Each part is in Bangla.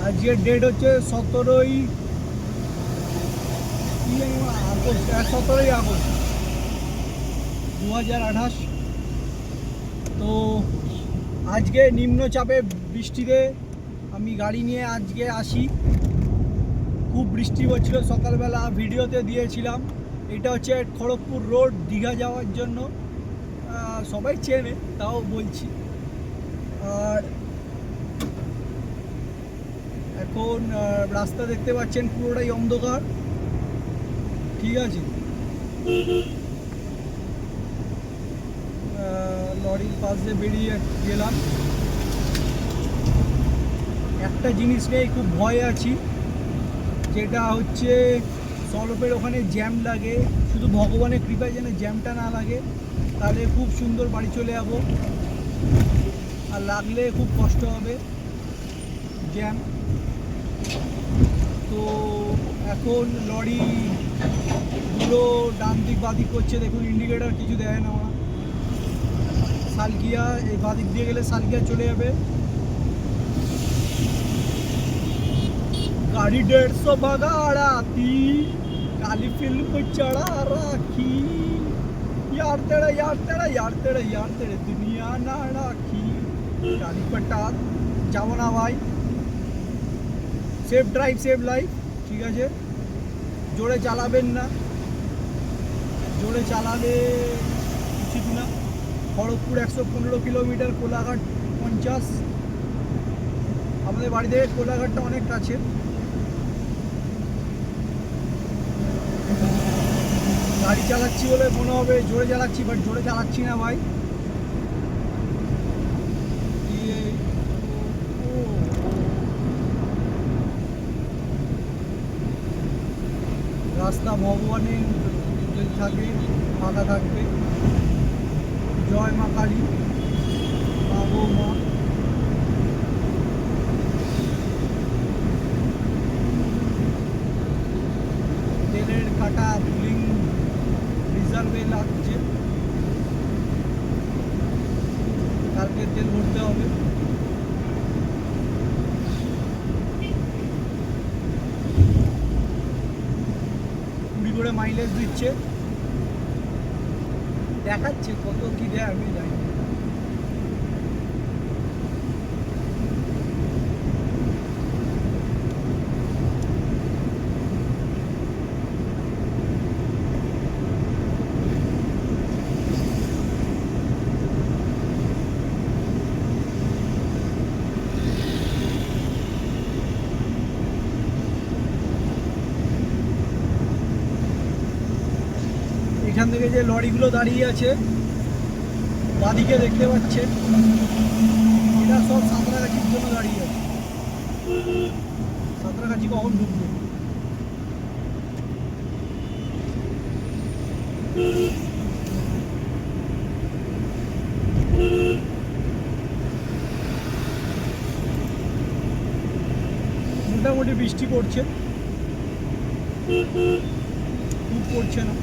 আজকের ডেট হচ্ছে 17ই আগস্ট 2028। তো আজকে নিম্নচাপে বৃষ্টিতে আমি গাড়ি নিয়ে আজকে আসি। খুব বৃষ্টি হচ্ছিল, সকালবেলা ভিডিওতে দিয়েছিলাম। এটা হচ্ছে খড়গপুর রোড, দীঘা যাওয়ার জন্য। সবাই চেনে, তাও বলছি। আর এখন রাস্তা দেখতে পাচ্ছেন পুরোটাই অন্ধকার, ঠিক আছে। লরির পাশ দিয়ে বেরিয়ে গেলাম। একটা জিনিস নিয়ে খুব ভয় আছি, যেটা হচ্ছে সলপের ওখানে জ্যাম লাগে। শুধু ভগবানের কৃপায় যেন জ্যামটা না লাগে, তাহলে খুব সুন্দর বাড়ি চলে যাব। আর লাগলে খুব কষ্ট হবে জ্যাম। তো এখন লরি গুলো ডান দিক বাদিক করছে, দেখুন ইন্ডিকেটার কিছু দেয় না। সালকিয়া এই বাদিক দিয়ে গেলে সালকিয়া চলে যাবে। गाड़ी 150 भगाड़ाती, काली फिल्म चढ़ा राखी, यार तेरा यार तेरा यार तेरा यार तेरे दुनिया ना राखी। गाड़ी पटार যাবো না ভাই। সেফ ড্রাইভ সেভ লাইফ, ঠিক আছে। জোরে চালাবেন না, জোরে চালালে উচিত না। খড়গপুর 115 কিলোমিটার, কোলাঘাট 50। আমাদের বাড়ি থেকে কোলাঘাটটা অনেক কাছে। গাড়ি চালাচ্ছি বলে মনে হবে জোরে চালাচ্ছি, বাট জোরে চালাচ্ছি না ভাই। রাস্তা ভগবানের যদি থাকে, ফাঁকা থাকবে। জয় মা কালী, মা গো মা। তেলের কাটা ফুলিং রিজার্ভে লাগছে, কালকে তেল ভরতে হবে। কুড়ি করে মাইলেজ দিচ্ছে, দেখাচ্ছে কত কি দেয় আমি জানি। এখান থেকে যে লরিগুলো দাঁড়িয়ে আছে বাদিকে দেখতে পাচ্ছেন, এরা সব সাঁতরাগাছির জন্য দাঁড়িয়ে আছে। সাঁতরাগাছি কখন ঢুকবে? মোটামুটি বৃষ্টি পড়ছে, খুব পড়ছে না।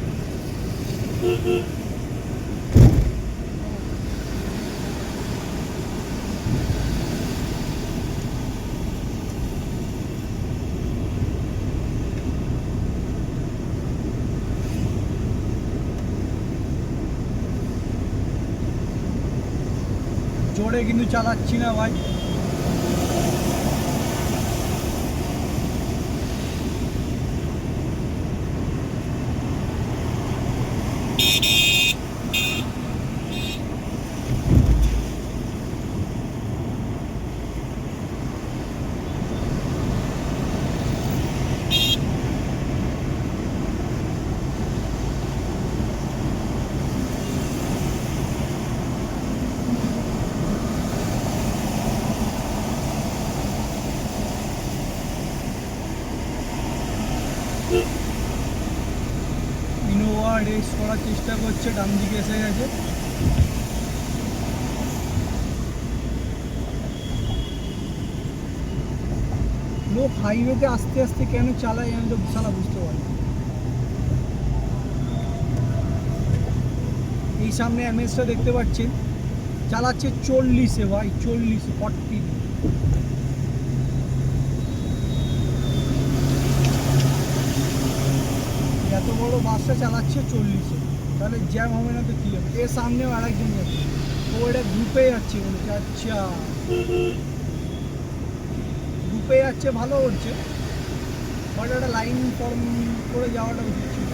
জোরে কিন্তু চালাচ্ছি না ভাই। ইনোভা রেস করার চেষ্টা করছে, ডান দিকে এসে গেছে। লোক হাইওয়েতে আস্তে আস্তে কেন চালায় আমি তো বিশাল বুঝতে পারি। এই সামনে এমএসটা দেখতে পাচ্ছেন, চালাচ্ছে 40-এ ভাই, 40-40। এত বড় বাসটা চালাচ্ছে 40-এ, তাহলে জ্যাম হবে না তো কী হবে? এর সামনেও আরেকজন যাচ্ছে, ও এটা গ্রুপে যাচ্ছে বলেছে। আচ্ছা, গ্রুপে যাচ্ছে, ভালো হচ্ছে, বাট একটা লাইন ফর্ম করে যাওয়াটা উচিত ছিল।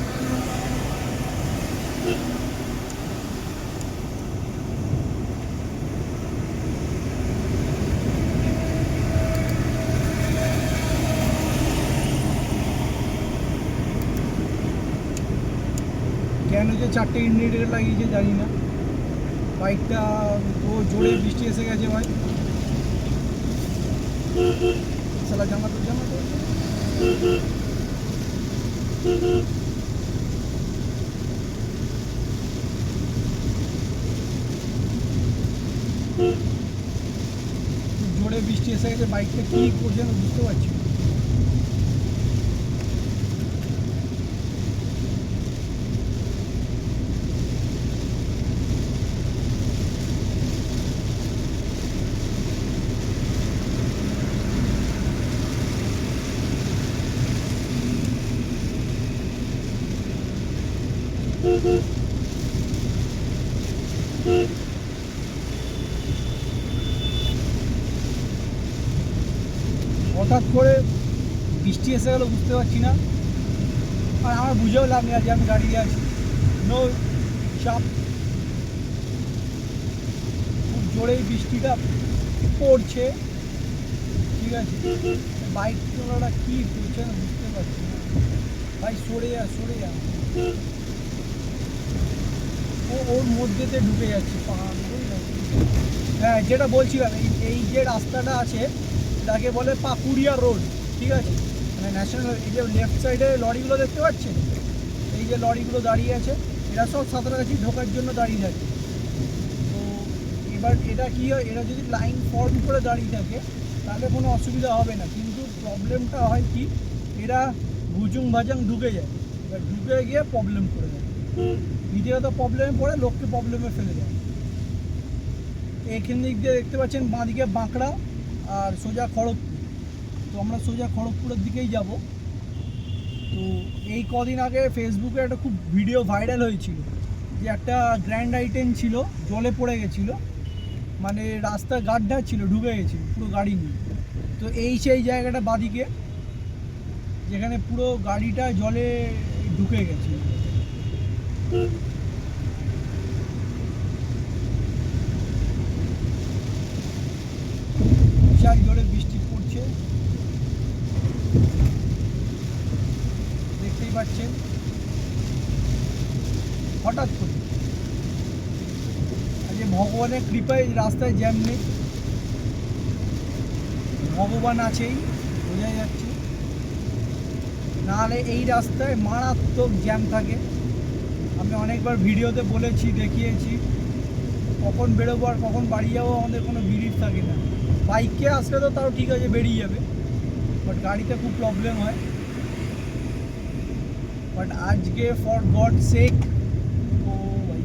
কেন যে 4টে ইন্ডিকেটর লাগিয়েছে জানি না। বাইকটা তো জোরে বৃষ্টি এসে গেছে ভাই। সালা জামা তো জোরে বৃষ্টি এসে গেছে, বাইকটা কি করছে না বুঝতে পারছি না। হঠাৎ করে বৃষ্টি এসে গেল বুঝতে পারছি না, আর আমার বুঝেও লাভ নেই, আজ আমি দাঁড়িয়ে আছি, নো চাপ। খুব জোরেই বৃষ্টিটা পড়ছে, ঠিক আছে, বাইক চালানোটা কী করছে না বুঝতে পারছি না। ভাই সরে যা, সরে যা, ওর মধ্যেতে ঢুকে যাচ্ছে। হ্যাঁ, যেটা বলছিলাম, এই যে রাস্তাটা আছে এটাকে বলে পাকুড়িয়া রোড, ঠিক আছে, মানে ন্যাশনাল। এই যে লেফট সাইডে লরিগুলো দেখতে পাচ্ছেন, এই যে লরিগুলো দাঁড়িয়ে আছে, এরা সব সাঁতরাগাছি ঢোকার জন্য দাঁড়িয়ে থাকে। তো এবার এটা কী হয়, এরা যদি লাইন ফর্ম করে দাঁড়িয়ে থাকে তাহলে কোনো অসুবিধা হবে না, কিন্তু প্রবলেমটা হয় কি, এরা ভুজুং ভাজাং ঢুকে যায়, এবার ঢুকে গিয়ে প্রবলেম করে দেয়, নিজেরা তো প্রবলেমে পড়ে, লোককে প্রবলেমে ফেলে দেয়। এখান দিক দিয়ে দেখতে পাচ্ছেন বাঁদিকে বাঁকড়া আর সোজা খড়গপুর, তো আমরা সোজা খড়গপুরের দিকেই যাব। তো এই কদিন আগে ফেসবুকে একটা খুব ভিডিও ভাইরাল হয়েছিল, যে একটা গ্র্যান্ড আইটেন ছিল, জলে পড়ে গেছিলো, মানে রাস্তা গাড্ডা ছিল, ঢুকে গেছিলো পুরো গাড়ি নিয়ে। তো এই সেই জায়গাটা বাঁদিকে, যেখানে পুরো গাড়িটা জলে ঢুকে গেছে। বিশাল জোরে বৃষ্টি পড়ছে, দেখতেই পাচ্ছেন, হঠাৎ করে। আজকে ভগবানের কৃপায় রাস্তায় জ্যাম নেই, ভগবান আছেই, বোঝা যাচ্ছে, নাহলে এই রাস্তায় মারাত্মক জ্যাম থাকে। আমি অনেকবার ভিডিওতে বলেছি, দেখিয়েছি, কখন বেরোবো আর কখন বাড়ি যাবো আমাদের কোনো ভিড় থাকে না। বাইকে আসলে তো তাও ঠিক আছে, বেরিয়ে যাবে, বাট গাড়িতে খুব প্রবলেম হয়। বাট আজকে ফর গড সেক, ও ভাই,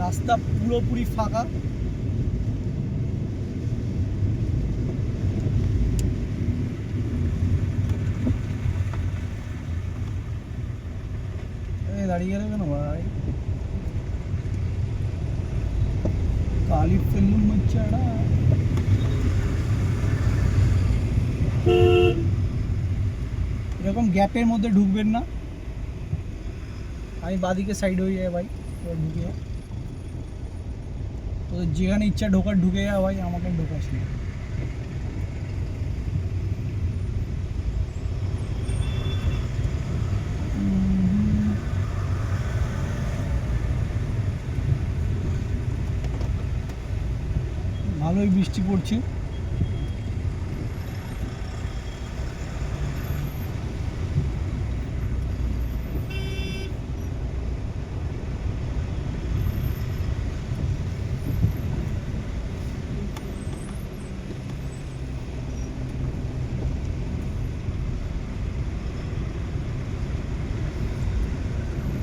রাস্তা পুরোপুরি ফাঁকা। দাঁড়িয়ে গেলে কেন ভাই, কালি ফিল্ম মচ্ছাড়া। এরকম গ্যাপের মধ্যে ঢুকবেন না, আমি বাদিকে সাইড হয়ে যাই ভাই, ঢুকে যা, তো যেখানে ইচ্ছা ঢোকার ঢুকে যা ভাই, আমাকে ঢোকাস না। ভালোই বৃষ্টি পড়ছে,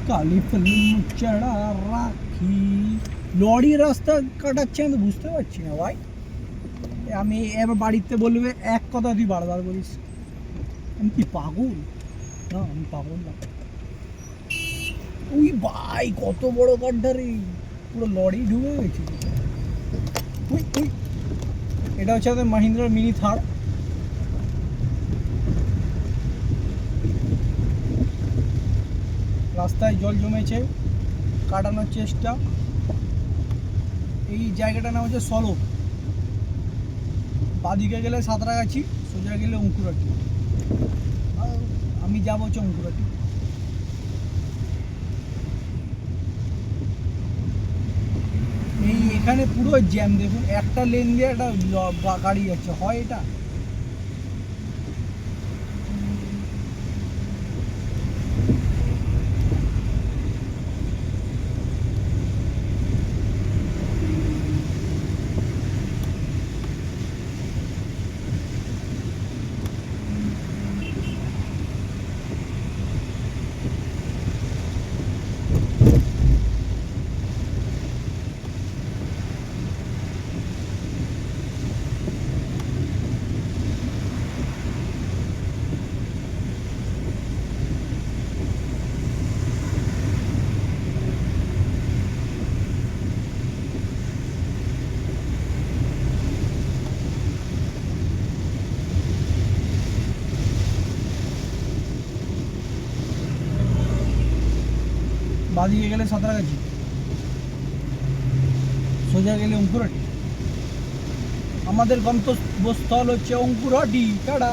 কালি ফিল্ম চড়া রাখি। লরি রাস্তা কাটাচ্ছে আমি তো বুঝতে পারছি না ভাই। আমি এবার বাড়িতে বলবে এক কথা তুই বারবার বলিস, আমি কি পাগল? না, আমি পাগল না। উই ভাই কত বড় গাড্ডা রে, পুরো লরি ঢুকে গেছে। উই উই, এটা হচ্ছে আমাদের মাহিন্দ্রার মিনি থার। রাস্তায় জল জমেছে, কাটানোর চেষ্টা। এই জায়গাটার নাম হচ্ছে সলপ। বাদিকে গেলে সাঁতরাগাছি, সোজা গেলে অঙ্কুরাটি। আমি যাবো হচ্ছে অঙ্কুরাটি। এই এখানে পুরো জ্যাম, দেখুন একটা লেন দিয়ে একটা গাড়ি যাচ্ছে, হয় এটা? বাদিকে গেলে সাঁতরাগাছি, সোজা গেলে অঙ্কুরাটি। আমাদের গন্তব্যস্থল হচ্ছে অঙ্কুরাটি। টাটা।